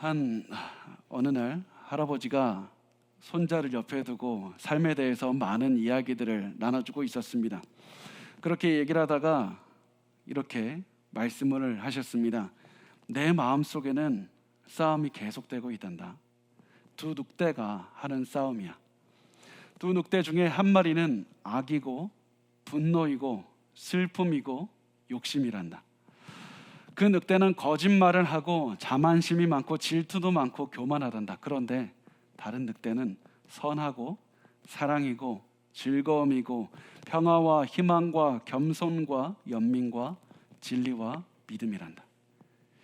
한 어느 날 할아버지가 손자를 옆에 두고 삶에 대해서 많은 이야기들을 나눠주고 있었습니다. 그렇게 얘기를 하다가 이렇게 말씀을 하셨습니다. 내 마음속에는 싸움이 계속되고 있단다. 두 늑대가 하는 싸움이야. 두 늑대 중에 한 마리는 악이고 분노이고 슬픔이고 욕심이란다. 그 늑대는 거짓말을 하고 자만심이 많고 질투도 많고 교만하단다. 그런데 다른 늑대는 선하고 사랑이고 즐거움이고 평화와 희망과 겸손과 연민과 진리와 믿음이란다.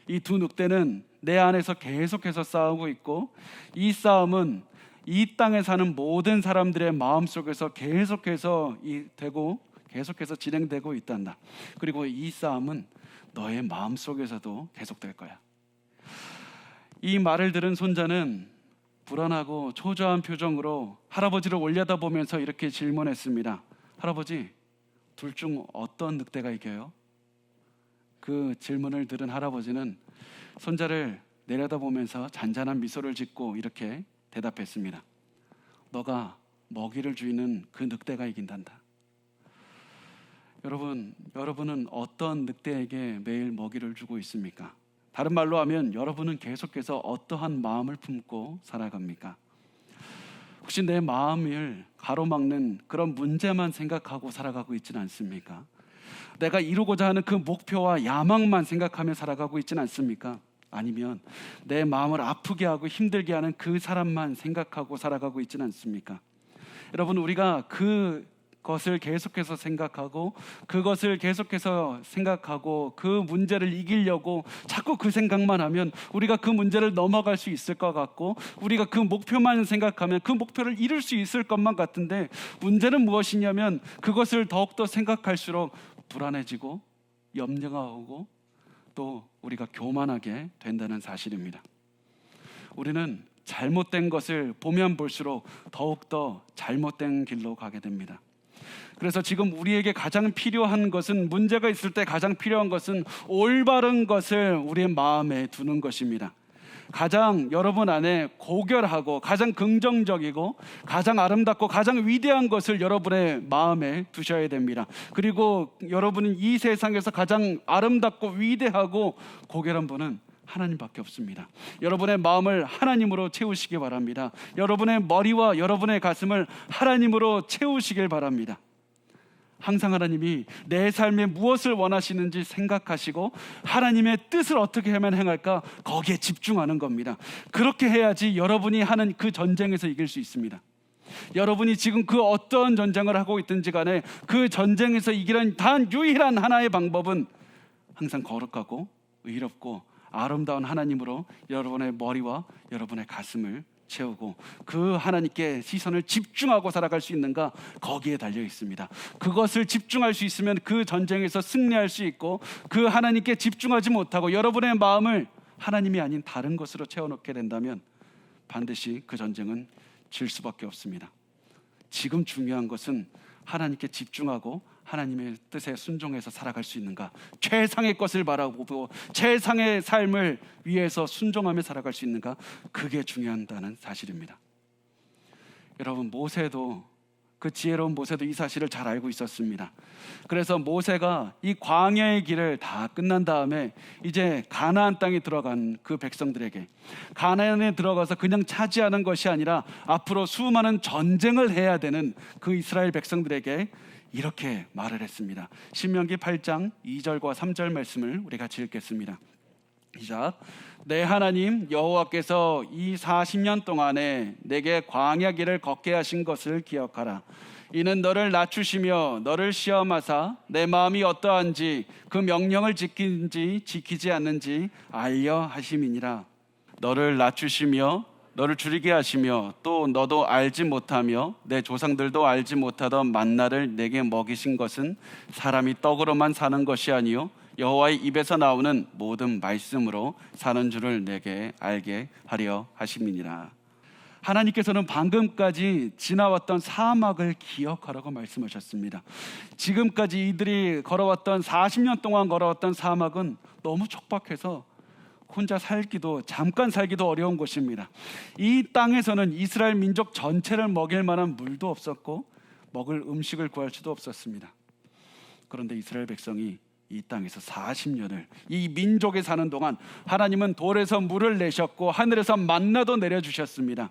이 두 늑대는 내 안에서 계속해서 싸우고 있고, 이 싸움은 이 땅에 사는 모든 사람들의 마음속에서 계속해서 진행되고 있단다. 그리고 이 싸움은 너의 마음속에서도 계속될 거야. 이 말을 들은 손자는 불안하고 초조한 표정으로 할아버지를 올려다보면서 이렇게 질문했습니다. 할아버지, 둘 중 어떤 늑대가 이겨요? 그 질문을 들은 할아버지는 손자를 내려다보면서 잔잔한 미소를 짓고 이렇게 대답했습니다. 너가 먹이를 주는 그 늑대가 이긴단다. 여러분은 어떤 늑대에게 매일 먹이를 주고 있습니까? 다른 말로 하면 여러분은 계속해서 어떠한 마음을 품고 살아갑니까? 혹시 내 마음을 가로막는 그런 문제만 생각하고 살아가고 있지는 않습니까? 내가 이루고자 하는 그 목표와 야망만 생각하며 살아가고 있지는 않습니까? 아니면 내 마음을 아프게 하고 힘들게 하는 그 사람만 생각하고 살아가고 있지는 않습니까? 여러분, 우리가 그것을 계속해서 생각하고 그 문제를 이기려고 자꾸 그 생각만 하면 우리가 그 문제를 넘어갈 수 있을 것 같고, 우리가 그 목표만 생각하면 그 목표를 이룰 수 있을 것만 같은데, 문제는 무엇이냐면 그것을 더욱더 생각할수록 불안해지고 염려가 오고 또 우리가 교만하게 된다는 사실입니다. 우리는 잘못된 것을 보면 볼수록 더욱더 잘못된 길로 가게 됩니다. 그래서 지금 우리에게 가장 필요한 것은, 문제가 있을 때 가장 필요한 것은 올바른 것을 우리의 마음에 두는 것입니다. 가장 여러분 안에 고결하고 가장 긍정적이고 가장 아름답고 가장 위대한 것을 여러분의 마음에 두셔야 됩니다. 그리고 여러분은 이 세상에서 가장 아름답고 위대하고 고결한 분은 하나님밖에 없습니다. 여러분의 마음을 하나님으로 채우시기 바랍니다. 여러분의 머리와 여러분의 가슴을 하나님으로 채우시길 바랍니다. 항상 하나님이 내 삶에 무엇을 원하시는지 생각하시고 하나님의 뜻을 어떻게 하면 행할까, 거기에 집중하는 겁니다. 그렇게 해야지 여러분이 하는 그 전쟁에서 이길 수 있습니다. 여러분이 지금 그 어떤 전쟁을 하고 있든지 간에 그 전쟁에서 이기는 단 유일한 하나의 방법은 항상 거룩하고 의롭고 아름다운 하나님으로 여러분의 머리와 여러분의 가슴을 채우고 그 하나님께 시선을 집중하고 살아갈 수 있는가, 거기에 달려 있습니다. 그것을 집중할 수 있으면 그 전쟁에서 승리할 수 있고, 그 하나님께 집중하지 못하고 여러분의 마음을 하나님이 아닌 다른 것으로 채워놓게 된다면 반드시 그 전쟁은 질 수밖에 없습니다. 지금 중요한 것은 하나님께 집중하고 하나님의 뜻에 순종해서 살아갈 수 있는가, 최상의 것을 바라보고 최상의 삶을 위해서 순종하며 살아갈 수 있는가, 그게 중요하다는 사실입니다. 여러분, 그 지혜로운 모세도 이 사실을 잘 알고 있었습니다. 그래서 모세가 이 광야의 길을 다 끝난 다음에 이제 가나안 땅에 들어간 그 백성들에게, 가나안에 들어가서 그냥 차지하는 것이 아니라 앞으로 수많은 전쟁을 해야 되는 그 이스라엘 백성들에게 이렇게 말을 했습니다. 신명기 8장 2절과 3절 말씀을 우리 같이 읽겠습니다. 시작. 내 하나님 여호와께서 이 40년 동안에 내게 광야 길을 걷게 하신 것을 기억하라. 이는 너를 낮추시며 너를 시험하사 내 마음이 어떠한지 그 명령을 지키는지 지키지 않는지 알려 하심이니라. 너를 낮추시며 너를 줄이게 하시며 또 너도 알지 못하며 내 조상들도 알지 못하던 만나를 내게 먹이신 것은 사람이 떡으로만 사는 것이 아니요 여호와의 입에서 나오는 모든 말씀으로 사는 줄을 내게 알게 하려 하심이니라. 하나님께서는 방금까지 지나왔던 사막을 기억하라고 말씀하셨습니다. 지금까지 이들이 걸어왔던 40년 동안 걸어왔던 사막은 너무 촉박해서 혼자 살기도, 잠깐 살기도 어려운 곳입니다. 이 땅에서는 이스라엘 민족 전체를 먹일 만한 물도 없었고 먹을 음식을 구할 수도 없었습니다. 그런데 이스라엘 백성이 이 땅에서 40년을 이 민족에 사는 동안 하나님은 돌에서 물을 내셨고 하늘에서 만나도 내려주셨습니다.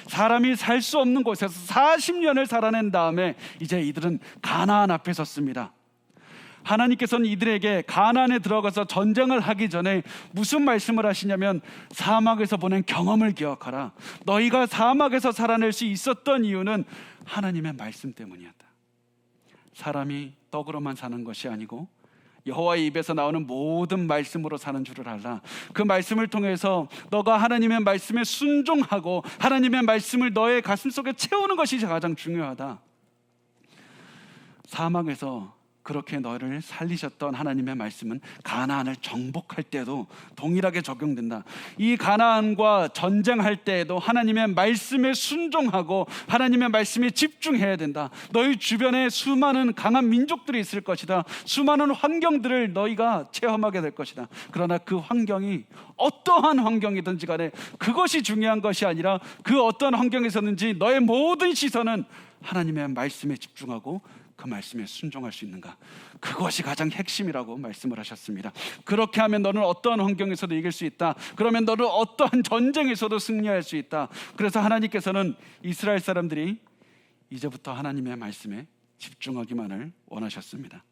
사람이 살 수 없는 곳에서 40년을 살아낸 다음에 이제 이들은 가나안 앞에 섰습니다. 하나님께서는 이들에게 가나안에 들어가서 전쟁을 하기 전에 무슨 말씀을 하시냐면, 사막에서 보낸 경험을 기억하라. 너희가 사막에서 살아낼 수 있었던 이유는 하나님의 말씀 때문이었다. 사람이 떡으로만 사는 것이 아니고 여호와의 입에서 나오는 모든 말씀으로 사는 줄을 알라. 그 말씀을 통해서 너가 하나님의 말씀에 순종하고 하나님의 말씀을 너의 가슴 속에 채우는 것이 가장 중요하다. 사막에서 그렇게 너를 살리셨던 하나님의 말씀은 가나안을 정복할 때도 동일하게 적용된다. 이 가나안과 전쟁할 때에도 하나님의 말씀에 순종하고 하나님의 말씀에 집중해야 된다. 너희 주변에 수많은 강한 민족들이 있을 것이다. 수많은 환경들을 너희가 체험하게 될 것이다. 그러나 그 환경이 어떠한 환경이든지 간에 그것이 중요한 것이 아니라 그 어떠한 환경에서든지 너의 모든 시선은 하나님의 말씀에 집중하고 그 말씀에 순종할 수 있는가, 그것이 가장 핵심이라고 말씀을 하셨습니다. 그렇게 하면 너는 어떠한 환경에서도 이길 수 있다. 그러면 너는 어떠한 전쟁에서도 승리할 수 있다. 그래서 하나님께서는 이스라엘 사람들이 이제부터 하나님의 말씀에 집중하기만을 원하셨습니다.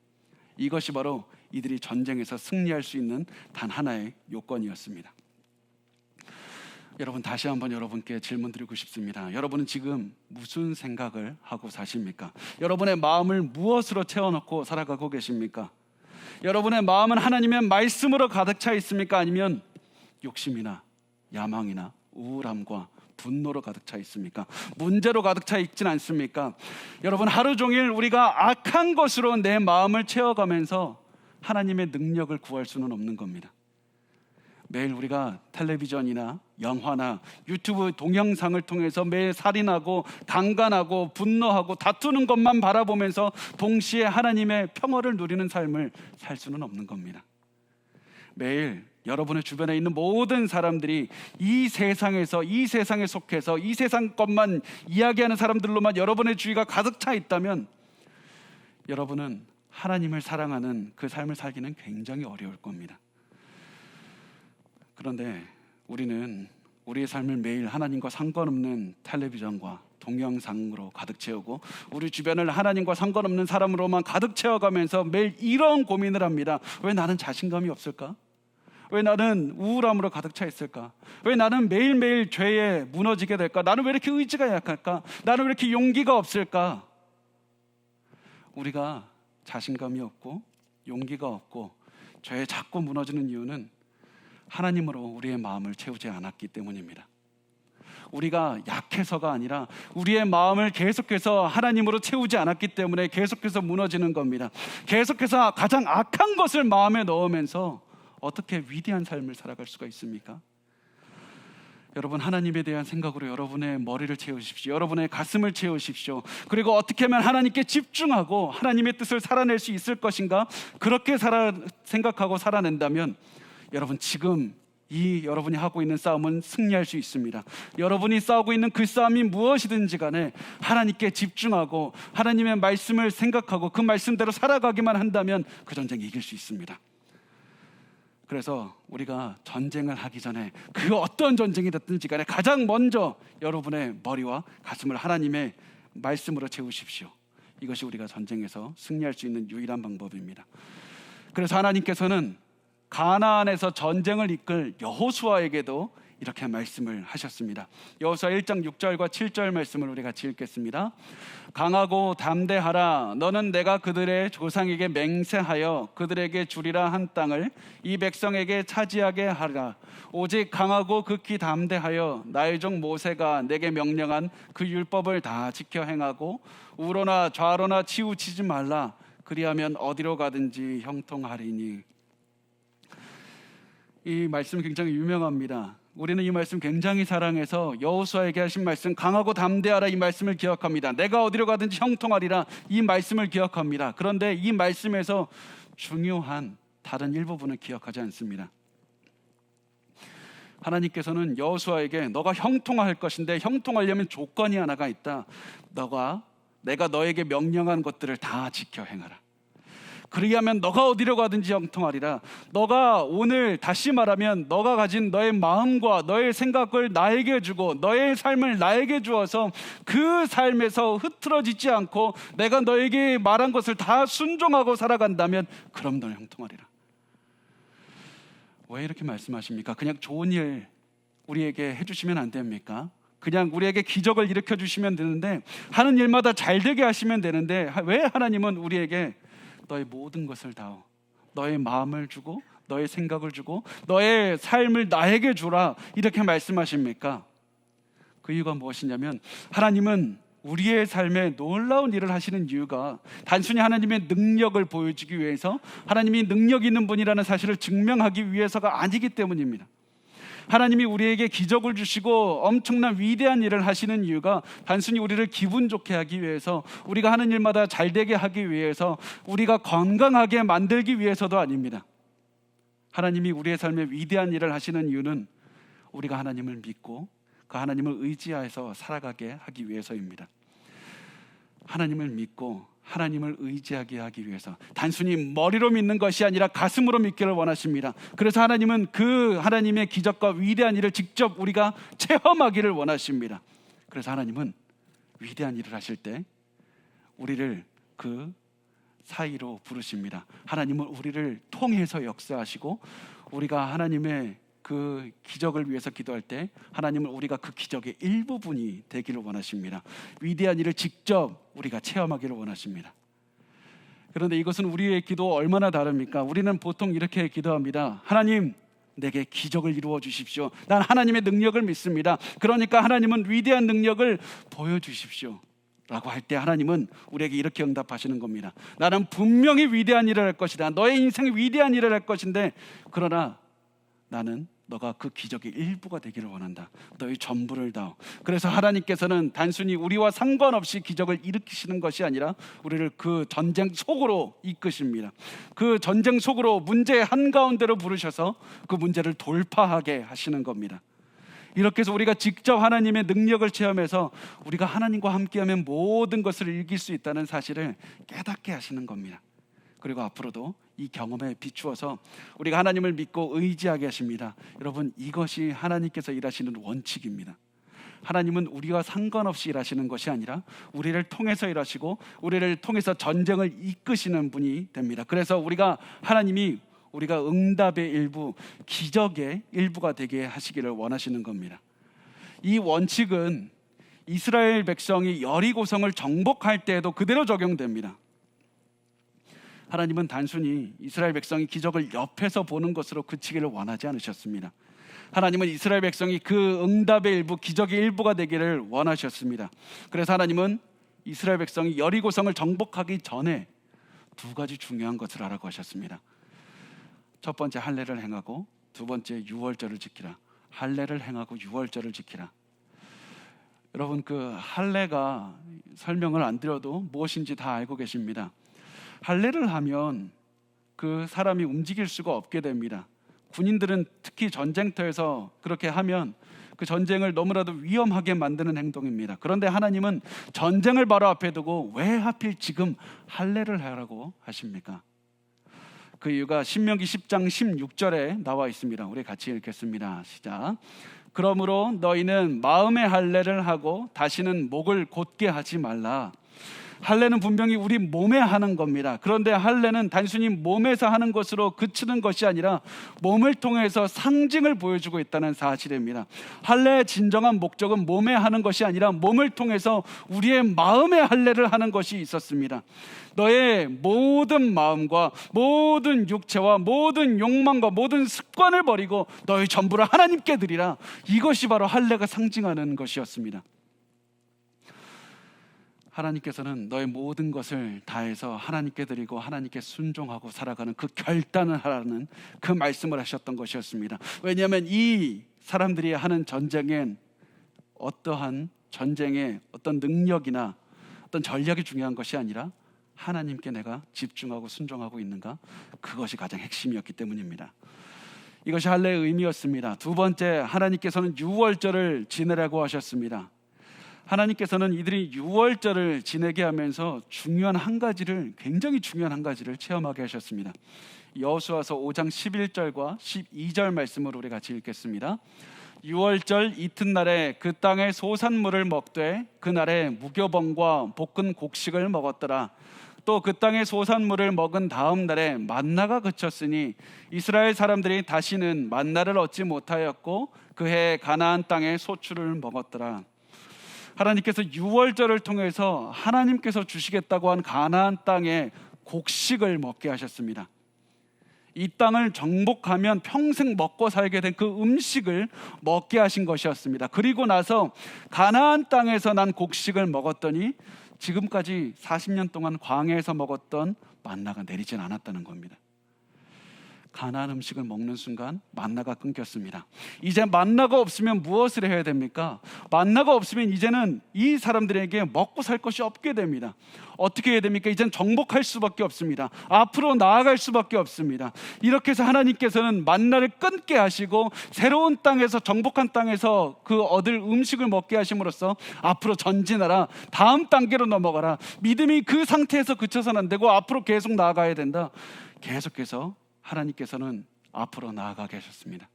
이것이 바로 이들이 전쟁에서 승리할 수 있는 단 하나의 요건이었습니다. 여러분, 다시 한번 여러분께 질문 드리고 싶습니다. 여러분은 지금 무슨 생각을 하고 사십니까? 여러분의 마음을 무엇으로 채워넣고 살아가고 계십니까? 여러분의 마음은 하나님의 말씀으로 가득 차 있습니까? 아니면 욕심이나 야망이나 우울함과 분노로 가득 차 있습니까? 문제로 가득 차 있진 않습니까? 여러분, 하루 종일 우리가 악한 것으로 내 마음을 채워가면서 하나님의 능력을 구할 수는 없는 겁니다. 매일 우리가 텔레비전이나 영화나 유튜브 동영상을 통해서 매일 살인하고 강간하고 분노하고 다투는 것만 바라보면서 동시에 하나님의 평화를 누리는 삶을 살 수는 없는 겁니다. 매일 여러분의 주변에 있는 모든 사람들이 이 세상에서, 이 세상에 속해서 이 세상 것만 이야기하는 사람들로만 여러분의 주위가 가득 차 있다면 여러분은 하나님을 사랑하는 그 삶을 살기는 굉장히 어려울 겁니다. 그런데 우리는 우리의 삶을 매일 하나님과 상관없는 텔레비전과 동영상으로 가득 채우고 우리 주변을 하나님과 상관없는 사람으로만 가득 채워가면서 매일 이런 고민을 합니다. 왜 나는 자신감이 없을까? 왜 나는 우울함으로 가득 차 있을까? 왜 나는 매일매일 죄에 무너지게 될까? 나는 왜 이렇게 의지가 약할까? 나는 왜 이렇게 용기가 없을까? 우리가 자신감이 없고 용기가 없고 죄에 자꾸 무너지는 이유는 하나님으로 우리의 마음을 채우지 않았기 때문입니다. 우리가 약해서가 아니라 우리의 마음을 계속해서 하나님으로 채우지 않았기 때문에 계속해서 무너지는 겁니다. 계속해서 가장 악한 것을 마음에 넣으면서 어떻게 위대한 삶을 살아갈 수가 있습니까? 여러분, 하나님에 대한 생각으로 여러분의 머리를 채우십시오. 여러분의 가슴을 채우십시오. 그리고 어떻게 하면 하나님께 집중하고 하나님의 뜻을 살아낼 수 있을 것인가, 그렇게 생각하고 살아낸다면 여러분, 지금 이 여러분이 하고 있는 싸움은 승리할 수 있습니다. 여러분이 싸우고 있는 그 싸움이 무엇이든지 간에 하나님께 집중하고 하나님의 말씀을 생각하고 그 말씀대로 살아가기만 한다면 그 전쟁 이길 수 있습니다. 그래서 우리가 전쟁을 하기 전에 그 어떤 전쟁이 됐든지 간에 가장 먼저 여러분의 머리와 가슴을 하나님의 말씀으로 채우십시오. 이것이 우리가 전쟁에서 승리할 수 있는 유일한 방법입니다. 그래서 하나님께서는 가나안에서 전쟁을 이끌 여호수아에게도 이렇게 말씀을 하셨습니다. 여호수아 1장 6절과 7절 말씀을 우리 같이 읽겠습니다. 강하고 담대하라. 너는 내가 그들의 조상에게 맹세하여 그들에게 주리라 한 땅을 이 백성에게 차지하게 하라. 오직 강하고 극히 담대하여 나의 종 모세가 내게 명령한 그 율법을 다 지켜 행하고 우로나 좌로나 치우치지 말라. 그리하면 어디로 가든지 형통하리니. 이 말씀 굉장히 유명합니다. 우리는 이 말씀 굉장히 사랑해서 여호수아에게 하신 말씀, 강하고 담대하라, 이 말씀을 기억합니다. 내가 어디로 가든지 형통하리라, 이 말씀을 기억합니다. 그런데 이 말씀에서 중요한 다른 일부분을 기억하지 않습니다. 하나님께서는 여호수아에게 너가 형통할 것인데 형통하려면 조건이 하나가 있다. 내가 너에게 명령한 것들을 다 지켜 행하라. 그리하면 너가 어디로 가든지 형통하리라. 너가 오늘 다시 말하면 너가 가진 너의 마음과 너의 생각을 나에게 주고 너의 삶을 나에게 주어서 그 삶에서 흐트러지지 않고 내가 너에게 말한 것을 다 순종하고 살아간다면 그럼 너는 형통하리라. 왜 이렇게 말씀하십니까? 그냥 좋은 일 우리에게 해주시면 안 됩니까? 그냥 우리에게 기적을 일으켜 주시면 되는데, 하는 일마다 잘 되게 하시면 되는데, 왜 하나님은 우리에게 너의 모든 것을 다오, 너의 마음을 주고 너의 생각을 주고 너의 삶을 나에게 주라 이렇게 말씀하십니까? 그 이유가 무엇이냐면, 하나님은 우리의 삶에 놀라운 일을 하시는 이유가 단순히 하나님의 능력을 보여주기 위해서, 하나님이 능력 있는 분이라는 사실을 증명하기 위해서가 아니기 때문입니다. 하나님이 우리에게 기적을 주시고 엄청난 위대한 일을 하시는 이유가 단순히 우리를 기분 좋게 하기 위해서, 우리가 하는 일마다 잘 되게 하기 위해서, 우리가 건강하게 만들기 위해서도 아닙니다. 하나님이 우리의 삶에 위대한 일을 하시는 이유는 우리가 하나님을 믿고 그 하나님을 의지하여서 살아가게 하기 위해서입니다. 하나님을 믿고 하나님을 의지하게 하기 위해서, 단순히 머리로 믿는 것이 아니라 가슴으로 믿기를 원하십니다. 그래서 하나님은 그 하나님의 기적과 위대한 일을 직접 우리가 체험하기를 원하십니다. 그래서 하나님은 위대한 일을 하실 때 우리를 그 사이로 부르십니다. 하나님은 우리를 통해서 역사하시고, 우리가 하나님의 그 기적을 위해서 기도할 때 하나님은 우리가 그 기적의 일부분이 되기를 원하십니다. 위대한 일을 직접 우리가 체험하기를 원하십니다. 그런데 이것은 우리의 기도와 얼마나 다릅니까? 우리는 보통 이렇게 기도합니다. 하나님, 내게 기적을 이루어 주십시오. 난 하나님의 능력을 믿습니다. 그러니까 하나님은 위대한 능력을 보여주십시오 라고 할 때 하나님은 우리에게 이렇게 응답하시는 겁니다. 나는 분명히 위대한 일을 할 것이다. 너의 인생에 위대한 일을 할 것인데, 그러나 나는 너가 그 기적의 일부가 되기를 원한다. 너의 전부를 다오. 그래서 하나님께서는 단순히 우리와 상관없이 기적을 일으키시는 것이 아니라 우리를 그 전쟁 속으로 이끄십니다. 그 전쟁 속으로 문제의 한가운데로 부르셔서 그 문제를 돌파하게 하시는 겁니다. 이렇게 해서 우리가 직접 하나님의 능력을 체험해서 우리가 하나님과 함께하면 모든 것을 이길 수 있다는 사실을 깨닫게 하시는 겁니다. 그리고 앞으로도 이 경험에 비추어서 우리가 하나님을 믿고 의지하게 하십니다. 여러분, 이것이 하나님께서 일하시는 원칙입니다. 하나님은 우리와 상관없이 일하시는 것이 아니라 우리를 통해서 일하시고 우리를 통해서 전쟁을 이끄시는 분이 됩니다. 그래서 하나님이 우리가 응답의 일부, 기적의 일부가 되게 하시기를 원하시는 겁니다. 이 원칙은 이스라엘 백성이 여리고성을 정복할 때에도 그대로 적용됩니다. 하나님은 단순히 이스라엘 백성이 기적을 옆에서 보는 것으로 그치기를 원하지 않으셨습니다. 하나님은 이스라엘 백성이 그 응답의 일부, 기적의 일부가 되기를 원하셨습니다. 그래서 하나님은 이스라엘 백성이 여리고성을 정복하기 전에 두 가지 중요한 것을 하라고 하셨습니다. 첫 번째, 할례를 행하고, 두 번째, 유월절을 지키라. 할례를 행하고 유월절을 지키라. 여러분, 그 할례가 설명을 안 드려도 무엇인지 다 알고 계십니다. 할례를 하면 그 사람이 움직일 수가 없게 됩니다. 군인들은 특히 전쟁터에서 그렇게 하면 그 전쟁을 너무나도 위험하게 만드는 행동입니다. 그런데 하나님은 전쟁을 바로 앞에 두고 왜 하필 지금 할례를 하라고 하십니까? 그 이유가 신명기 10장 16절에 나와 있습니다. 우리 같이 읽겠습니다. 시작. 그러므로 너희는 마음의 할례를 하고 다시는 목을 곧게 하지 말라. 할례는 분명히 우리 몸에 하는 겁니다. 그런데 할례는 단순히 몸에서 하는 것으로 그치는 것이 아니라 몸을 통해서 상징을 보여주고 있다는 사실입니다. 할례의 진정한 목적은 몸에 하는 것이 아니라 몸을 통해서 우리의 마음에 할례를 하는 것이 있었습니다. 너의 모든 마음과 모든 육체와 모든 욕망과 모든 습관을 버리고 너의 전부를 하나님께 드리라. 이것이 바로 할례가 상징하는 것이었습니다. 하나님께서는 너의 모든 것을 다해서 하나님께 드리고 하나님께 순종하고 살아가는 그 결단을 하라는 그 말씀을 하셨던 것이었습니다. 왜냐하면 이 사람들이 하는 전쟁엔 어떠한 전쟁의 어떤 능력이나 어떤 전략이 중요한 것이 아니라 하나님께 내가 집중하고 순종하고 있는가, 그것이 가장 핵심이었기 때문입니다. 이것이 할례의 의미였습니다. 두 번째, 하나님께서는 유월절을 지내라고 하셨습니다. 하나님께서는 이들이 유월절을 지내게 하면서 굉장히 중요한 한 가지를 체험하게 하셨습니다. 여호수아서 5장 11절과 12절 말씀을 우리 같이 읽겠습니다. 유월절 이튿날에 그 땅의 소산물을 먹되 그날에 무교병과 볶은 곡식을 먹었더라. 또 그 땅의 소산물을 먹은 다음 날에 만나가 그쳤으니 이스라엘 사람들이 다시는 만나를 얻지 못하였고 그해 가나안 땅의 소출을 먹었더라. 하나님께서 유월절을 통해서 하나님께서 주시겠다고 한 가나안 땅의 곡식을 먹게 하셨습니다. 이 땅을 정복하면 평생 먹고 살게 된 그 음식을 먹게 하신 것이었습니다. 그리고 나서 가나안 땅에서 난 곡식을 먹었더니 지금까지 40년 동안 광야에서 먹었던 만나가 내리진 않았다는 겁니다. 가나안 음식을 먹는 순간 만나가 끊겼습니다. 이제 만나가 없으면 무엇을 해야 됩니까? 만나가 없으면 이제는 이 사람들에게 먹고 살 것이 없게 됩니다. 어떻게 해야 됩니까? 이제는 정복할 수밖에 없습니다. 앞으로 나아갈 수밖에 없습니다. 이렇게 해서 하나님께서는 만나를 끊게 하시고 새로운 땅에서, 정복한 땅에서 그 얻을 음식을 먹게 하심으로써 앞으로 전진하라, 다음 단계로 넘어가라, 믿음이 그 상태에서 그쳐서는 안 되고 앞으로 계속 나아가야 된다. 계속해서 하나님께서는 앞으로 나아가게 하셨습니다.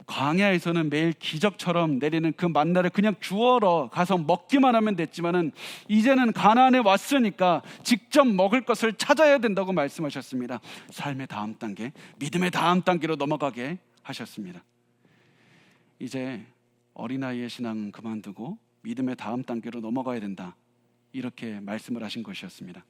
광야에서는 매일 기적처럼 내리는 그 만나를 그냥 주워러 가서 먹기만 하면 됐지만은 이제는 가나안에 왔으니까 직접 먹을 것을 찾아야 된다고 말씀하셨습니다. 삶의 다음 단계, 믿음의 다음 단계로 넘어가게 하셨습니다. 이제 어린아이의 신앙은 그만두고 믿음의 다음 단계로 넘어가야 된다, 이렇게 말씀을 하신 것이었습니다.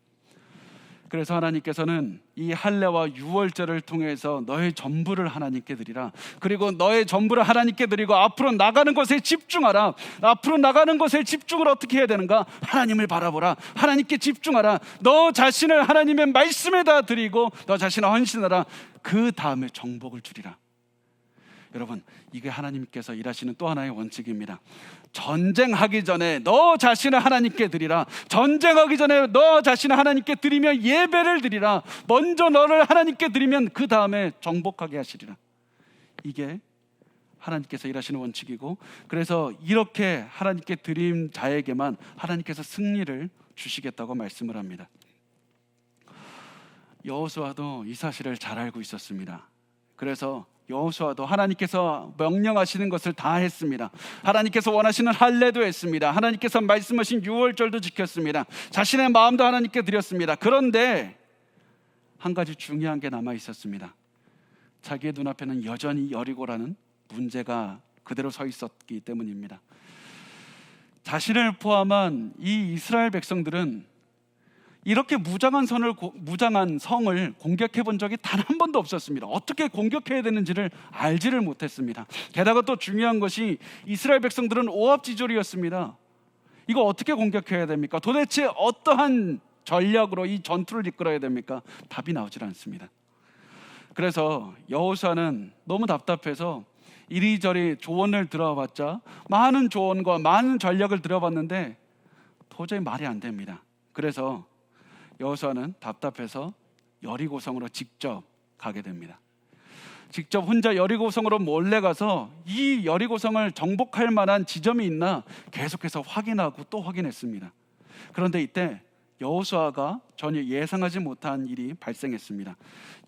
그래서 하나님께서는 이 할례와 유월절을 통해서 너의 전부를 하나님께 드리라, 그리고 너의 전부를 하나님께 드리고 앞으로 나가는 것에 집중하라. 앞으로 나가는 것에 집중을 어떻게 해야 되는가? 하나님을 바라보라, 하나님께 집중하라, 너 자신을 하나님의 말씀에다 드리고 너 자신을 헌신하라, 그 다음에 정복을 주리라. 여러분, 이게 하나님께서 일하시는 또 하나의 원칙입니다. 전쟁하기 전에 너 자신을 하나님께 드리라. 전쟁하기 전에 너 자신을 하나님께 드리며 예배를 드리라. 먼저 너를 하나님께 드리면 그 다음에 정복하게 하시리라. 이게 하나님께서 일하시는 원칙이고, 그래서 이렇게 하나님께 드린 자에게만 하나님께서 승리를 주시겠다고 말씀을 합니다. 여호수아도 이 사실을 잘 알고 있었습니다. 그래서 여호수아도 하나님께서 명령하시는 것을 다 했습니다. 하나님께서 원하시는 할례도 했습니다. 하나님께서 말씀하신 유월절도 지켰습니다. 자신의 마음도 하나님께 드렸습니다. 그런데 한 가지 중요한 게 남아 있었습니다. 자기의 눈앞에는 여전히 여리고라는 문제가 그대로 서 있었기 때문입니다. 자신을 포함한 이 이스라엘 백성들은 이렇게 무장한 성을 공격해 본 적이 단 한 번도 없었습니다. 어떻게 공격해야 되는지를 알지를 못했습니다. 게다가 또 중요한 것이 이스라엘 백성들은 오합지졸이었습니다. 이거 어떻게 공격해야 됩니까? 도대체 어떠한 전략으로 이 전투를 이끌어야 됩니까? 답이 나오질 않습니다. 그래서 여호수아는 너무 답답해서 이리저리 조언을 들어봤자, 많은 조언과 많은 전략을 들어봤는데 도저히 말이 안 됩니다. 그래서 여호수아는 답답해서 여리고성으로 직접 가게 됩니다. 직접 혼자 여리고성으로 몰래 가서 이 여리고성을 정복할 만한 지점이 있나 계속해서 확인하고 또 확인했습니다. 그런데 이때 여호수아가 전혀 예상하지 못한 일이 발생했습니다.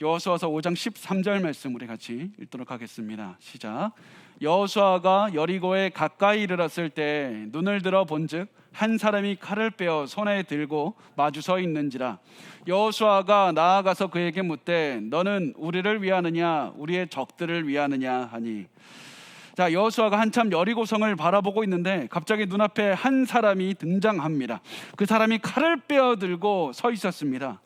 여호수아서 5장 13절 말씀 우리 같이 읽도록 하겠습니다. 시작. 여호수아가 여리고에 가까이 이르렀을 때 눈을 들어 본즉 한 사람이 칼을 빼어 손에 들고 마주 서 있는지라. 여호수아가 나아가서 그에게 묻되 너는 우리를 위하느냐 우리의 적들을 위하느냐 하니. 자, 여호수아가 한참 여리고성을 바라보고 있는데 갑자기 눈앞에 한 사람이 등장합니다. 그 사람이 칼을 빼어 들고 서 있었습니다.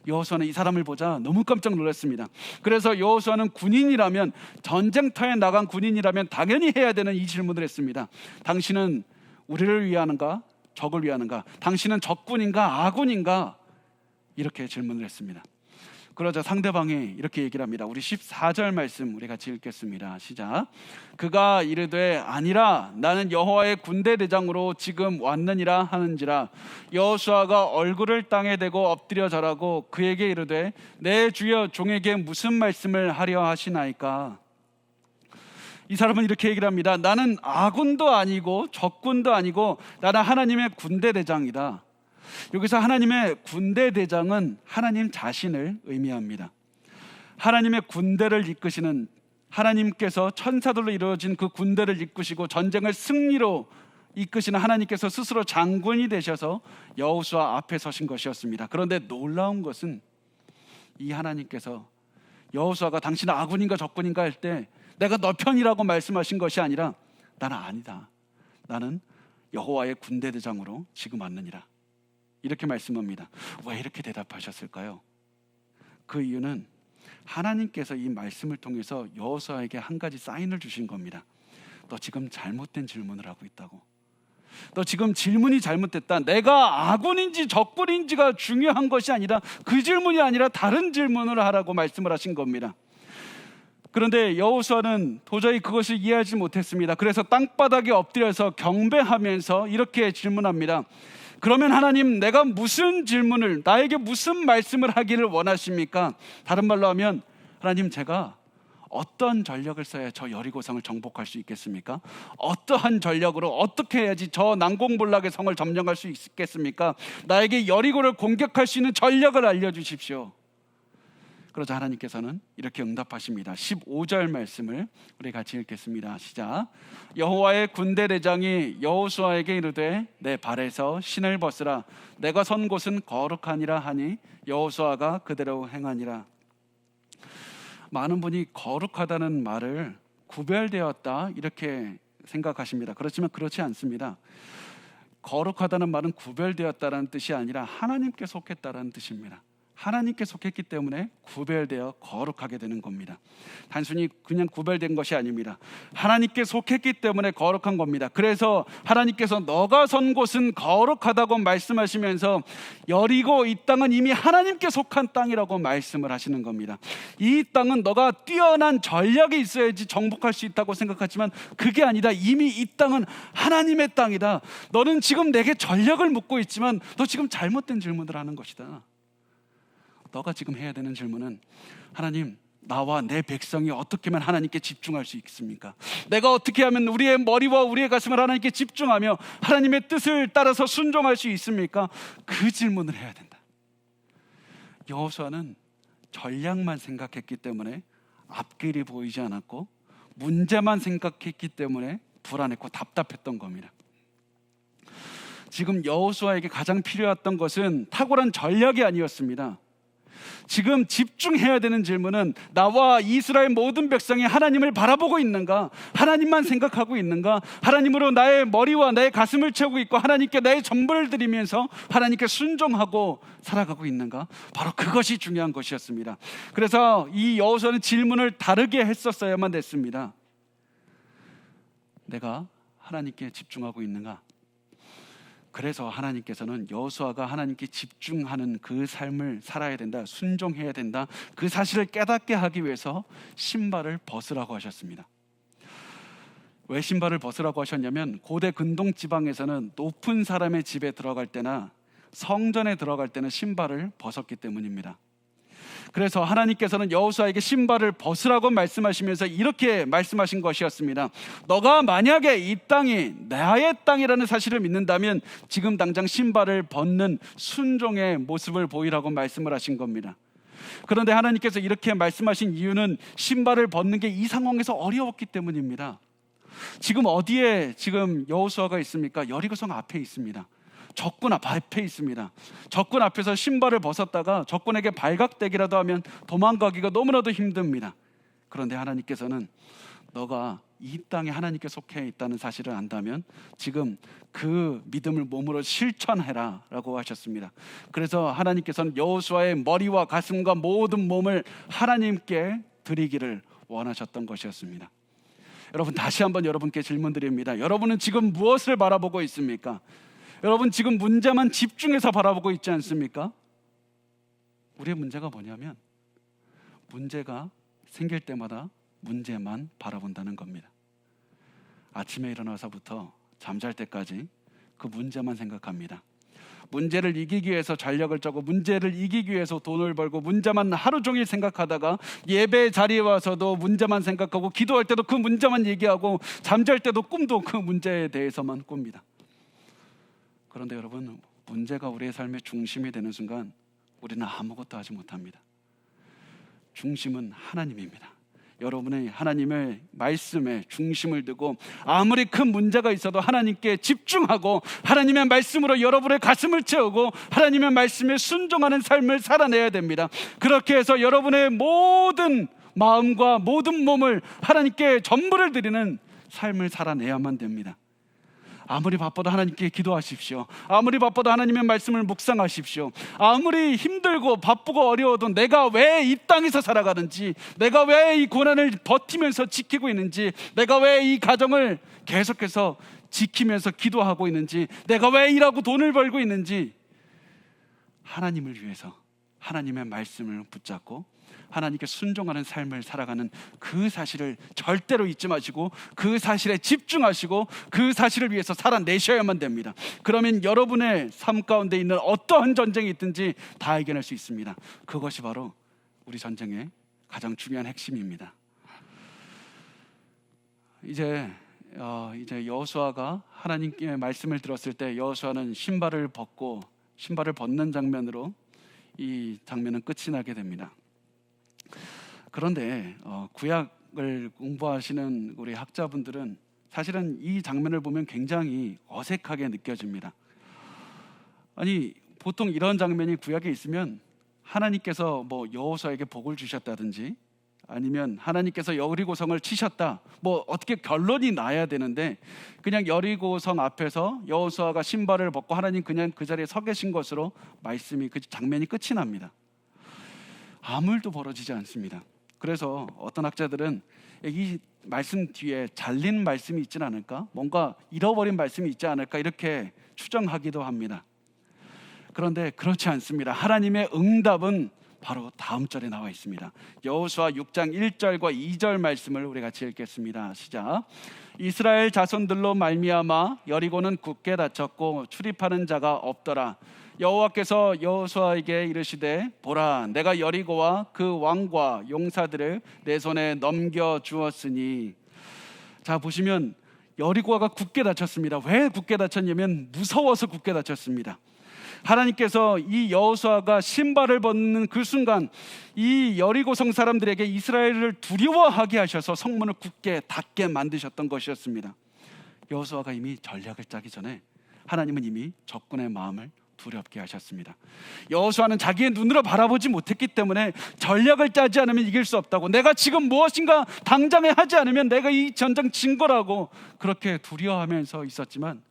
여호수아는 이 사람을 보자 너무 깜짝 놀랐습니다. 그래서 여호수아는 군인이라면, 전쟁터에 나간 군인이라면 당연히 해야 되는 이 질문을 했습니다. 당신은 우리를 위하는가 적을 위하는가? 당신은 적군인가 아군인가? 이렇게 질문을 했습니다. 그러자 상대방이 이렇게 얘기를 합니다. 우리 14절 말씀 우리 같이 읽겠습니다. 시작. 그가 이르되 아니라 나는 여호와의 군대 대장으로 지금 왔느니라 하는지라. 여호수아가 얼굴을 땅에 대고 엎드려 절하고 그에게 이르되 내 주여 종에게 무슨 말씀을 하려 하시나이까. 이 사람은 이렇게 얘기를 합니다. 나는 아군도 아니고 적군도 아니고 나는 하나님의 군대 대장이다. 여기서 하나님의 군대 대장은 하나님 자신을 의미합니다. 하나님의 군대를 이끄시는, 하나님께서 천사들로 이루어진 그 군대를 이끄시고 전쟁을 승리로 이끄시는 하나님께서 스스로 장군이 되셔서 여호수아 앞에 서신 것이었습니다. 그런데 놀라운 것은 이 하나님께서 여호수아가 당신은 아군인가 적군인가 할 때 내가 너 편이라고 말씀하신 것이 아니라 나는 아니다. 나는 여호와의 군대 대장으로 지금 왔느니라. 이렇게 말씀합니다. 왜 이렇게 대답하셨을까요? 그 이유는 하나님께서 이 말씀을 통해서 여호수아에게 한 가지 사인을 주신 겁니다. 너 지금 잘못된 질문을 하고 있다고. 너 지금 질문이 잘못됐다. 내가 아군인지 적군인지가 중요한 것이 아니라 그 질문이 아니라 다른 질문을 하라고 말씀을 하신 겁니다. 그런데 여호수아는 도저히 그것을 이해하지 못했습니다. 그래서 땅바닥에 엎드려서 경배하면서 이렇게 질문합니다. 그러면 하나님, 내가 무슨 질문을, 나에게 무슨 말씀을 하기를 원하십니까? 다른 말로 하면 하나님, 제가 어떤 전력을 써야 저 여리고성을 정복할 수 있겠습니까? 어떠한 전력으로 어떻게 해야지 저 난공불락의 성을 점령할 수 있겠습니까? 나에게 여리고를 공격할 수 있는 전력을 알려주십시오. 그러자 하나님께서는 이렇게 응답하십니다. 15절 말씀을 우리 같이 읽겠습니다. 시작. 여호와의 군대 대장이 여호수아에게 이르되 내 발에서 신을 벗으라. 내가 선 곳은 거룩하니라 하니 여호수아가 그대로 행하니라. 많은 분이 거룩하다는 말을 구별되었다 이렇게 생각하십니다. 그렇지만 그렇지 않습니다. 거룩하다는 말은 구별되었다라는 뜻이 아니라 하나님께 속했다라는 뜻입니다. 하나님께 속했기 때문에 구별되어 거룩하게 되는 겁니다. 단순히 그냥 구별된 것이 아닙니다. 하나님께 속했기 때문에 거룩한 겁니다. 그래서 하나님께서 너가 선 곳은 거룩하다고 말씀하시면서 여리고 이 땅은 이미 하나님께 속한 땅이라고 말씀을 하시는 겁니다. 이 땅은 너가 뛰어난 전략이 있어야지 정복할 수 있다고 생각하지만 그게 아니다. 이미 이 땅은 하나님의 땅이다. 너는 지금 내게 전략을 묻고 있지만 너 지금 잘못된 질문을 하는 것이다. 너가 지금 해야 되는 질문은 하나님, 나와 내 백성이 어떻게 하면 하나님께 집중할 수 있습니까? 내가 어떻게 하면 우리의 머리와 우리의 가슴을 하나님께 집중하며 하나님의 뜻을 따라서 순종할 수 있습니까? 그 질문을 해야 된다. 여호수아는 전략만 생각했기 때문에 앞길이 보이지 않았고 문제만 생각했기 때문에 불안했고 답답했던 겁니다. 지금 여호수아에게 가장 필요했던 것은 탁월한 전략이 아니었습니다. 지금 집중해야 되는 질문은 나와 이스라엘 모든 백성이 하나님을 바라보고 있는가? 하나님만 생각하고 있는가? 하나님으로 나의 머리와 나의 가슴을 채우고 있고 하나님께 나의 전부를 드리면서 하나님께 순종하고 살아가고 있는가? 바로 그것이 중요한 것이었습니다. 그래서 이 여호수아는 질문을 다르게 했었어야만 됐습니다. 내가 하나님께 집중하고 있는가? 그래서 하나님께서는 여호수아가 하나님께 집중하는 그 삶을 살아야 된다, 순종해야 된다, 그 사실을 깨닫게 하기 위해서 신발을 벗으라고 하셨습니다. 왜 신발을 벗으라고 하셨냐면 고대 근동 지방에서는 높은 사람의 집에 들어갈 때나 성전에 들어갈 때는 신발을 벗었기 때문입니다. 그래서 하나님께서는 여호수아에게 신발을 벗으라고 말씀하시면서 이렇게 말씀하신 것이었습니다. 너가 만약에 이 땅이 나의 땅이라는 사실을 믿는다면 지금 당장 신발을 벗는 순종의 모습을 보이라고 말씀을 하신 겁니다. 그런데 하나님께서 이렇게 말씀하신 이유는 신발을 벗는 게 이 상황에서 어려웠기 때문입니다. 지금 어디에 지금 여호수아가 있습니까? 여리고성 앞에 있습니다. 적군 앞에 있습니다. 적군 앞에서 신발을 벗었다가 적군에게 발각되기라도 하면 도망가기가 너무나도 힘듭니다. 그런데 하나님께서는 너가 이 땅에 하나님께 속해 있다는 사실을 안다면 지금 그 믿음을 몸으로 실천해라 라고 하셨습니다. 그래서 하나님께서는 여호수아의 머리와 가슴과 모든 몸을 하나님께 드리기를 원하셨던 것이었습니다. 여러분, 다시 한번 여러분께 질문드립니다. 여러분은 지금 무엇을 바라보고 있습니까? 여러분 지금 문제만 집중해서 바라보고 있지 않습니까? 우리의 문제가 뭐냐면 문제가 생길 때마다 문제만 바라본다는 겁니다. 아침에 일어나서부터 잠잘 때까지 그 문제만 생각합니다. 문제를 이기기 위해서 전력을 짜고 문제를 이기기 위해서 돈을 벌고 문제만 하루 종일 생각하다가 예배 자리에 와서도 문제만 생각하고 기도할 때도 그 문제만 얘기하고 잠잘 때도 꿈도 그 문제에 대해서만 꿉니다. 그런데 여러분, 문제가 우리의 삶의 중심이 되는 순간 우리는 아무것도 하지 못합니다. 중심은 하나님입니다. 여러분의 하나님의 말씀에 중심을 두고 아무리 큰 문제가 있어도 하나님께 집중하고 하나님의 말씀으로 여러분의 가슴을 채우고 하나님의 말씀에 순종하는 삶을 살아내야 됩니다. 그렇게 해서 여러분의 모든 마음과 모든 몸을 하나님께 전부를 드리는 삶을 살아내야만 됩니다. 아무리 바빠도 하나님께 기도하십시오. 아무리 바빠도 하나님의 말씀을 묵상하십시오. 아무리 힘들고 바쁘고 어려워도 내가 왜 이 땅에서 살아가는지, 내가 왜 이 고난을 버티면서 지키고 있는지, 내가 왜 이 가정을 계속해서 지키면서 기도하고 있는지, 내가 왜 일하고 돈을 벌고 있는지, 하나님을 위해서 하나님의 말씀을 붙잡고 하나님께 순종하는 삶을 살아가는 그 사실을 절대로 잊지 마시고 그 사실에 집중하시고 그 사실을 위해서 살아내셔야만 됩니다. 그러면 여러분의 삶 가운데 있는 어떠한 전쟁이 있든지 다 이겨낼 수 있습니다. 그것이 바로 우리 전쟁의 가장 중요한 핵심입니다. 이제 여호수아가 하나님께 말씀을 들었을 때 여호수아는 신발을 벗는 장면으로 이 장면은 끝이 나게 됩니다. 그런데 구약을 공부하시는 우리 학자분들은 사실은 이 장면을 보면 굉장히 어색하게 느껴집니다. 아니, 보통 이런 장면이 구약에 있으면 하나님께서 여호수아에게 복을 주셨다든지 아니면 하나님께서 여리고성을 치셨다, 어떻게 결론이 나야 되는데 그냥 여리고성 앞에서 여호수아가 신발을 벗고 하나님 그냥 그 자리에 서 계신 것으로 말씀이, 그 장면이 끝이 납니다. 아무 일도 벌어지지 않습니다. 그래서 어떤 학자들은 이 말씀 뒤에 잘린 말씀이 있지는 않을까, 뭔가 잃어버린 말씀이 있지 않을까 이렇게 추정하기도 합니다. 그런데 그렇지 않습니다. 하나님의 응답은 바로 다음 절에 나와 있습니다. 여호수아 6장 1절과 2절 말씀을 우리 같이 읽겠습니다. 시작. 이스라엘 자손들로 말미암아 여리고는 굳게 닫혔고 출입하는 자가 없더라. 여호와께서 여호수아에게 이르시되 보라, 내가 여리고와 그 왕과 용사들을 내 손에 넘겨 주었으니. 자, 보시면 여리고가 굳게 닫혔습니다. 왜 굳게 닫혔냐면 무서워서 굳게 닫혔습니다. 하나님께서 이 여호수아가 신발을 벗는 그 순간 이 여리고성 사람들에게 이스라엘을 두려워하게 하셔서 성문을 굳게 닫게 만드셨던 것이었습니다. 여호수아가 이미 전략을 짜기 전에 하나님은 이미 적군의 마음을 두렵게 하셨습니다. 여호수아는 자기의 눈으로 바라보지 못했기 때문에 전략을 짜지 않으면 이길 수 없다고, 내가 지금 무엇인가 당장에 하지 않으면 내가 이 전쟁 진 거라고 그렇게 두려워하면서 있었지만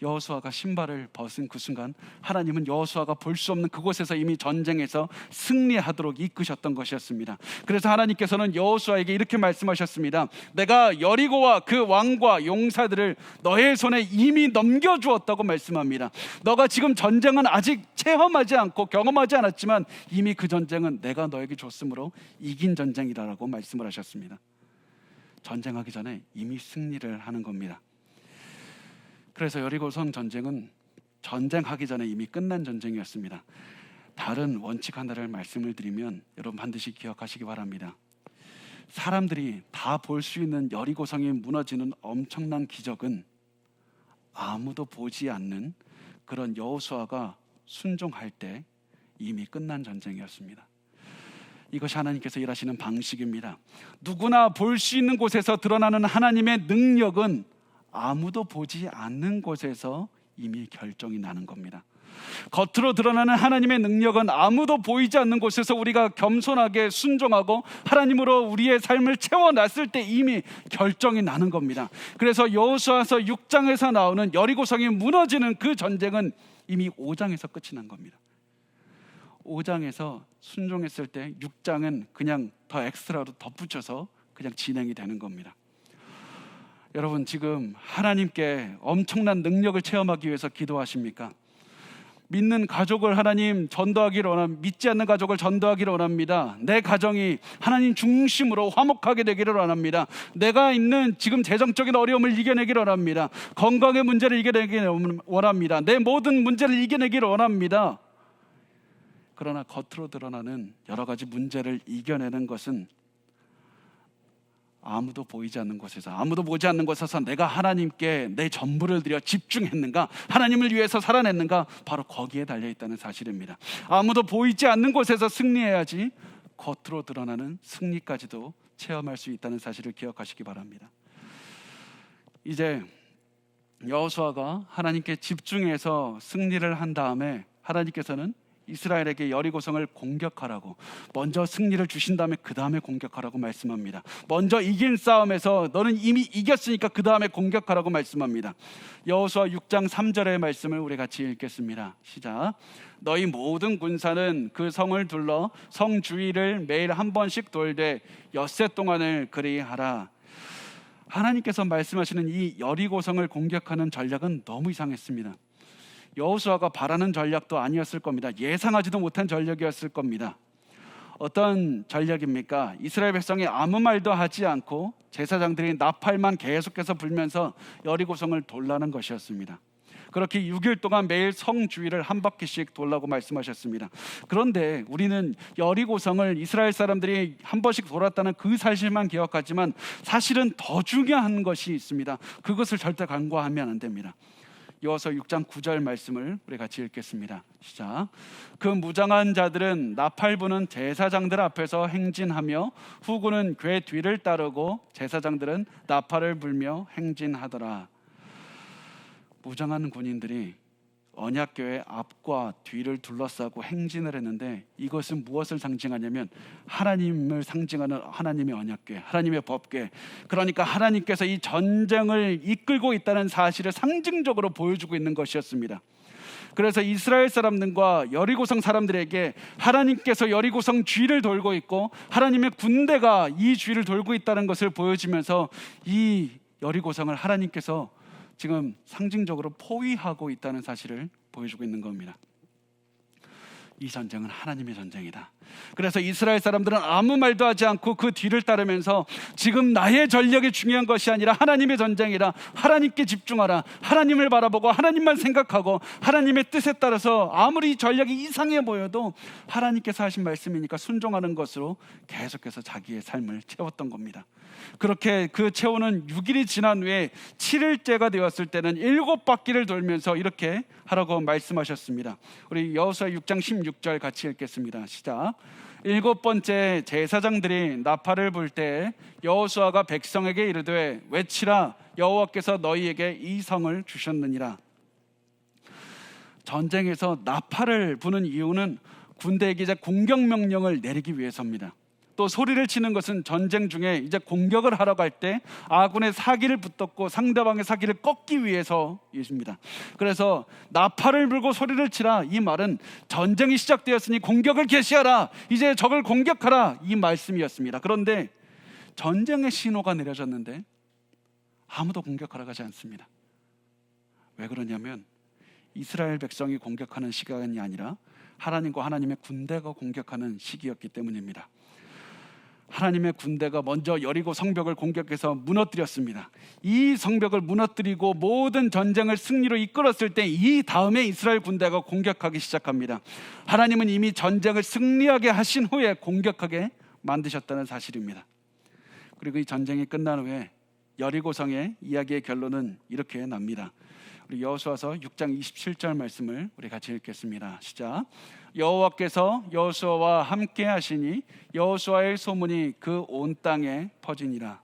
여호수아가 신발을 벗은 그 순간 하나님은 여호수아가 볼 수 없는 그곳에서 이미 전쟁에서 승리하도록 이끄셨던 것이었습니다. 그래서 하나님께서는 여호수아에게 이렇게 말씀하셨습니다. 내가 여리고와 그 왕과 용사들을 너의 손에 이미 넘겨주었다고 말씀합니다. 너가 지금 전쟁은 아직 체험하지 않고 경험하지 않았지만 이미 그 전쟁은 내가 너에게 줬으므로 이긴 전쟁이라고 말씀을 하셨습니다. 전쟁하기 전에 이미 승리를 하는 겁니다. 그래서 여리고성 전쟁은 전쟁하기 전에 이미 끝난 전쟁이었습니다. 다른 원칙 하나를 말씀을 드리면 여러분 반드시 기억하시기 바랍니다. 사람들이 다 볼 수 있는 여리고성이 무너지는 엄청난 기적은 아무도 보지 않는 그런 여호수아가 순종할 때 이미 끝난 전쟁이었습니다. 이것이 하나님께서 일하시는 방식입니다. 누구나 볼 수 있는 곳에서 드러나는 하나님의 능력은 아무도 보지 않는 곳에서 이미 결정이 나는 겁니다. 겉으로 드러나는 하나님의 능력은 아무도 보이지 않는 곳에서 우리가 겸손하게 순종하고 하나님으로 우리의 삶을 채워놨을 때 이미 결정이 나는 겁니다. 그래서 여호수아서 6장에서 나오는 여리고성이 무너지는 그 전쟁은 이미 5장에서 끝이 난 겁니다. 5장에서 순종했을 때 6장은 그냥 더 엑스트라로 덧붙여서 그냥 진행이 되는 겁니다. 여러분, 지금 하나님께 엄청난 능력을 체험하기 위해서 기도하십니까? 믿는 가족을 하나님 전도하기를 원합니다. 믿지 않는 가족을 전도하기를 원합니다. 내 가정이 하나님 중심으로 화목하게 되기를 원합니다. 내가 있는 지금 재정적인 어려움을 이겨내기를 원합니다. 건강의 문제를 이겨내기를 원합니다. 내 모든 문제를 이겨내기를 원합니다. 그러나 겉으로 드러나는 여러 가지 문제를 이겨내는 것은 아무도 보이지 않는 곳에서, 아무도 보지 않는 곳에서 내가 하나님께 내 전부를 드려 집중했는가, 하나님을 위해서 살아냈는가, 바로 거기에 달려있다는 사실입니다. 아무도 보이지 않는 곳에서 승리해야지 겉으로 드러나는 승리까지도 체험할 수 있다는 사실을 기억하시기 바랍니다. 이제 여호수아가 하나님께 집중해서 승리를 한 다음에 하나님께서는 이스라엘에게 여리고성을 공격하라고, 먼저 승리를 주신 다음에 그 다음에 공격하라고 말씀합니다. 먼저 이긴 싸움에서 너는 이미 이겼으니까 그 다음에 공격하라고 말씀합니다. 여호수아 6장 3절의 말씀을 우리 같이 읽겠습니다. 시작. 너희 모든 군사는 그 성을 둘러 성 주위를 매일 한 번씩 돌되 엿새 동안을 그리하라. 하나님께서 말씀하시는 이 여리고성을 공격하는 전략은 너무 이상했습니다. 여호수아가 바라는 전략도 아니었을 겁니다. 예상하지도 못한 전략이었을 겁니다. 어떤 전략입니까? 이스라엘 백성이 아무 말도 하지 않고 제사장들이 나팔만 계속해서 불면서 여리고성을 돌라는 것이었습니다. 그렇게 6일 동안 매일 성 주위를 한 바퀴씩 돌라고 말씀하셨습니다. 그런데 우리는 여리고성을 이스라엘 사람들이 한 번씩 돌았다는 그 사실만 기억하지만 사실은 더 중요한 것이 있습니다. 그것을 절대 간과하면 안 됩니다. 여호수아 6장 9절 말씀을 우리 같이 읽겠습니다. 시작. 그 무장한 자들은 나팔 부는 제사장들 앞에서 행진하며 후군은 궤 뒤를 따르고 제사장들은 나팔을 불며 행진하더라. 무장한 군인들이 언약궤의 앞과 뒤를 둘러싸고 행진을 했는데 이것은 무엇을 상징하냐면 하나님을 상징하는 하나님의 언약궤, 하나님의 법궤, 그러니까 하나님께서 이 전쟁을 이끌고 있다는 사실을 상징적으로 보여주고 있는 것이었습니다. 그래서 이스라엘 사람들과 여리고성 사람들에게 하나님께서 여리고성 주위를 돌고 있고 하나님의 군대가 이 주위를 돌고 있다는 것을 보여주면서 이 여리고성을 하나님께서 지금 상징적으로 포위하고 있다는 사실을 보여주고 있는 겁니다. 이 전쟁은 하나님의 전쟁이다. 그래서 이스라엘 사람들은 아무 말도 하지 않고 그 뒤를 따르면서 지금 나의 전력이 중요한 것이 아니라 하나님의 전쟁이라, 하나님께 집중하라, 하나님을 바라보고 하나님만 생각하고 하나님의 뜻에 따라서 아무리 전력이 이상해 보여도 하나님께서 하신 말씀이니까 순종하는 것으로 계속해서 자기의 삶을 채웠던 겁니다. 그렇게 그 채우는 6일이 지난 후에 7일째가 되었을 때는 7바퀴를 돌면서 이렇게 하라고 말씀하셨습니다. 우리 여호수아 6장 16절 같이 읽겠습니다. 시작. 7번째 제사장들이 나팔을 불 때 여호수아가 백성에게 이르되 외치라, 여호와께서 너희에게 이 성을 주셨느니라. 전쟁에서 나팔을 부는 이유는 군대에게 이제 공격 명령을 내리기 위해서입니다. 또 소리를 치는 것은 전쟁 중에 이제 공격을 하러 갈 때 아군의 사기를 붙잡고 상대방의 사기를 꺾기 위해서입니다. 그래서 나팔을 불고 소리를 치라, 이 말은 전쟁이 시작되었으니 공격을 개시하라, 이제 적을 공격하라, 이 말씀이었습니다. 그런데 전쟁의 신호가 내려졌는데 아무도 공격하러 가지 않습니다. 왜 그러냐면 이스라엘 백성이 공격하는 시간이 아니라 하나님과 하나님의 군대가 공격하는 시기였기 때문입니다. 하나님의 군대가 먼저 여리고 성벽을 공격해서 무너뜨렸습니다. 이 성벽을 무너뜨리고 모든 전쟁을 승리로 이끌었을 때 이 다음에 이스라엘 군대가 공격하기 시작합니다. 하나님은 이미 전쟁을 승리하게 하신 후에 공격하게 만드셨다는 사실입니다. 그리고 이 전쟁이 끝난 후에 여리고성의 이야기의 결론은 이렇게 납니다. 우리 여호수아서 6장 27절 말씀을 우리 같이 읽겠습니다. 시작. 여호와께서 여호수아와 함께 하시니 여호수아의 소문이 그 온 땅에 퍼지니라.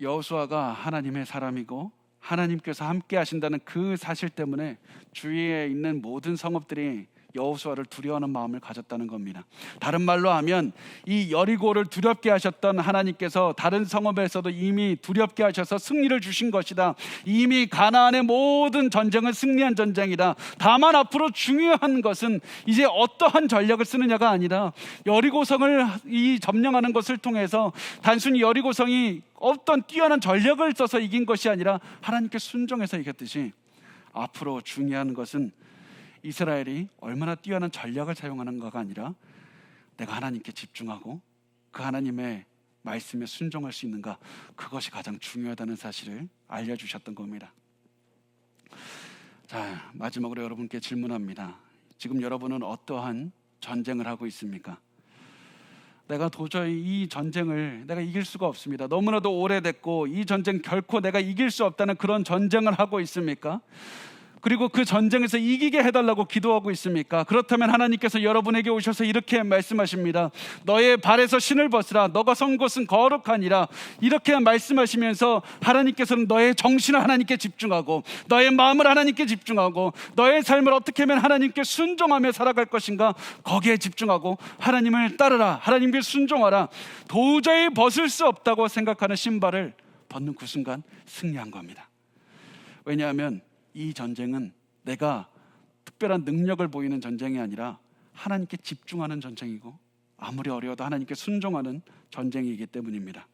여호수아가 하나님의 사람이고 하나님께서 함께 하신다는 그 사실 때문에 주위에 있는 모든 성읍들이 여호수아를 두려워하는 마음을 가졌다는 겁니다. 다른 말로 하면 이 여리고를 두렵게 하셨던 하나님께서 다른 성읍에서도 이미 두렵게 하셔서 승리를 주신 것이다. 이미 가나안의 모든 전쟁은 승리한 전쟁이다. 다만 앞으로 중요한 것은 이제 어떠한 전략을 쓰느냐가 아니라 여리고성을 이 점령하는 것을 통해서 단순히 여리고성이 어떤 뛰어난 전략을 써서 이긴 것이 아니라 하나님께 순종해서 이겼듯이 앞으로 중요한 것은 이스라엘이 얼마나 뛰어난 전략을 사용하는가가 아니라 내가 하나님께 집중하고 그 하나님의 말씀에 순종할 수 있는가, 그것이 가장 중요하다는 사실을 알려주셨던 겁니다. 자, 마지막으로 여러분께 질문합니다. 지금 여러분은 어떠한 전쟁을 하고 있습니까? 내가 도저히 이 전쟁을 내가 이길 수가 없습니다. 너무나도 오래됐고 이 전쟁 결코 내가 이길 수 없다는 그런 전쟁을 하고 있습니까? 그리고 그 전쟁에서 이기게 해달라고 기도하고 있습니까? 그렇다면 하나님께서 여러분에게 오셔서 이렇게 말씀하십니다. 너의 발에서 신을 벗으라. 너가 선 곳은 거룩하니라. 이렇게 말씀하시면서 하나님께서는 너의 정신을 하나님께 집중하고 너의 마음을 하나님께 집중하고 너의 삶을 어떻게 하면 하나님께 순종하며 살아갈 것인가, 거기에 집중하고 하나님을 따르라, 하나님께 순종하라. 도저히 벗을 수 없다고 생각하는 신발을 벗는 그 순간 승리한 겁니다. 왜냐하면 이 전쟁은 내가 특별한 능력을 보이는 전쟁이 아니라 하나님께 집중하는 전쟁이고 아무리 어려워도 하나님께 순종하는 전쟁이기 때문입니다.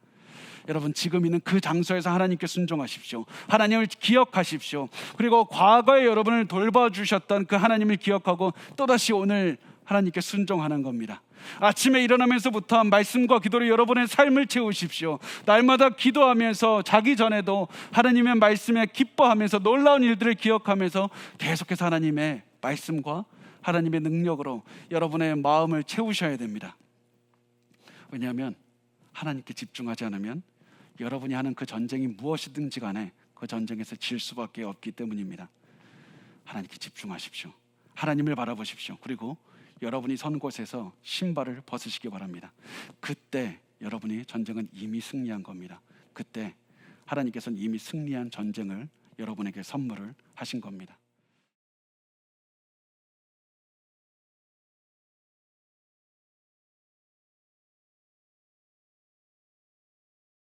여러분, 지금 있는 그 장소에서 하나님께 순종하십시오. 하나님을 기억하십시오. 그리고 과거에 여러분을 돌봐주셨던 그 하나님을 기억하고 또다시 오늘 하나님께 순종하는 겁니다. 아침에 일어나면서부터 말씀과 기도로 여러분의 삶을 채우십시오. 날마다 기도하면서 자기 전에도 하나님의 말씀에 기뻐하면서 놀라운 일들을 기억하면서 계속해서 하나님의 말씀과 하나님의 능력으로 여러분의 마음을 채우셔야 됩니다. 왜냐하면 하나님께 집중하지 않으면 여러분이 하는 그 전쟁이 무엇이든지 간에 그 전쟁에서 질 수밖에 없기 때문입니다. 하나님께 집중하십시오. 하나님을 바라보십시오. 그리고 여러분이 선 곳에서 신발을 벗으시기 바랍니다. 그때 여러분이 전쟁은 이미 승리한 겁니다. 그때 하나님께서는 이미 승리한 전쟁을 여러분에게 선물을 하신 겁니다.